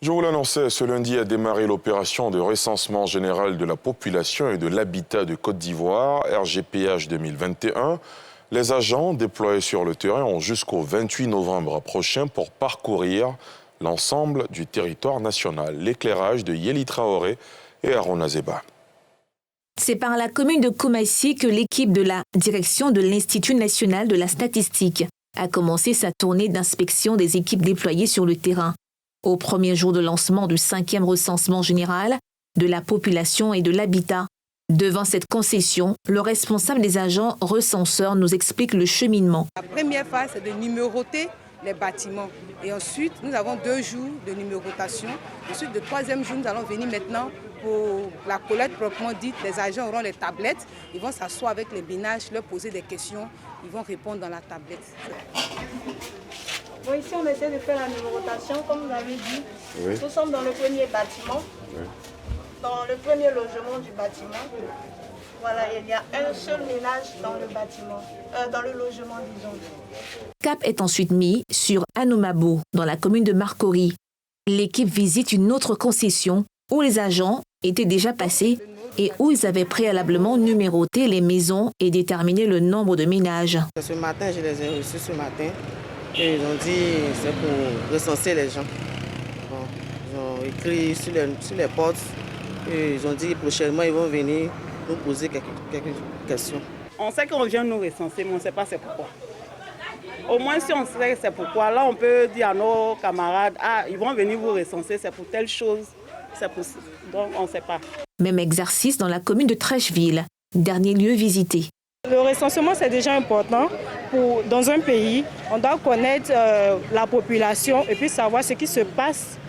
Je vous l'annonçais, ce lundi a démarré l'opération de recensement général de la population et de l'habitat de Côte d'Ivoire, RGPH 2021. Les agents déployés sur le terrain ont jusqu'au 28 novembre prochain pour parcourir l'ensemble du territoire national. L'éclairage de Yeli Traoré et Arona Zeba. C'est par la commune de Koumassi que l'équipe de la direction de l'Institut national de la statistique a commencé sa tournée d'inspection des équipes déployées sur le terrain. Au premier jour de lancement du 5e recensement général de la population et de l'habitat. Devant cette concession, le responsable des agents recenseurs nous explique le cheminement. La première phase, c'est de numéroter les bâtiments. Et ensuite, nous avons 2 jours de numérotation. Ensuite, le 3e jour, nous allons venir maintenant pour la collecte proprement dite. Les agents auront les tablettes. Ils vont s'asseoir avec les ménages, leur poser des questions. Ils vont répondre dans la tablette. Bon, ici, on essaie de faire la numérotation, comme vous avez dit. Oui. Nous sommes dans le premier bâtiment, dans le premier logement du bâtiment. Voilà, il y a un seul ménage dans le bâtiment, dans le logement, disons. Cap est ensuite mis sur Anoumabo, dans la commune de Marcory. L'équipe visite une autre concession où les agents étaient déjà passés et où ils avaient préalablement numéroté les maisons et déterminé le nombre de ménages. Ce matin, je les ai reçus ce matin. Et ils ont dit que c'est pour recenser les gens. Bon, ils ont écrit sur les portes et ils ont dit que prochainement ils vont venir nous poser quelques questions. On sait qu'on vient nous recenser, mais on ne sait pas c'est pourquoi. Au moins si on sait c'est pourquoi, là on peut dire à nos camarades, ils vont venir vous recenser, c'est pour telle chose, c'est possible. Donc on ne sait pas. Même exercice dans la commune de Trècheville, dernier lieu visité. Le recensement, c'est déjà important. Dans un pays, on doit connaître la population et puis savoir ce qui se passe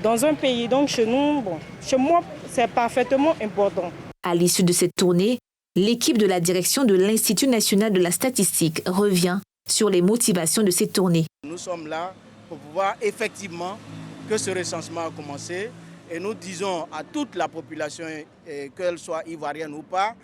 dans un pays. Donc chez nous, chez moi, c'est parfaitement important. À l'issue de cette tournée, l'équipe de la direction de l'Institut national de la statistique revient sur les motivations de cette tournée. Nous sommes là pour pouvoir effectivement que ce recensement a commencé et nous disons à toute la population, qu'elle soit ivoirienne ou pas,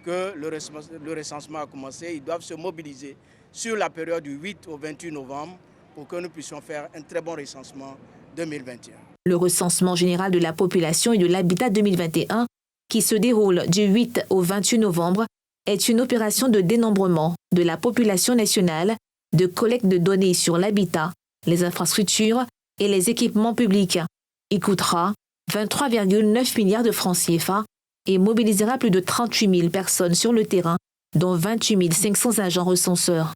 que le recensement a commencé. Ils doivent se mobiliser sur la période du 8 au 28 novembre pour que nous puissions faire un très bon recensement 2021. Le recensement général de la population et de l'habitat 2021, qui se déroule du 8 au 28 novembre, est une opération de dénombrement de la population nationale, de collecte de données sur l'habitat, les infrastructures et les équipements publics. Il coûtera 23,9 milliards de francs CFA et mobilisera plus de 38 000 personnes sur le terrain, dont 28 500 agents recenseurs.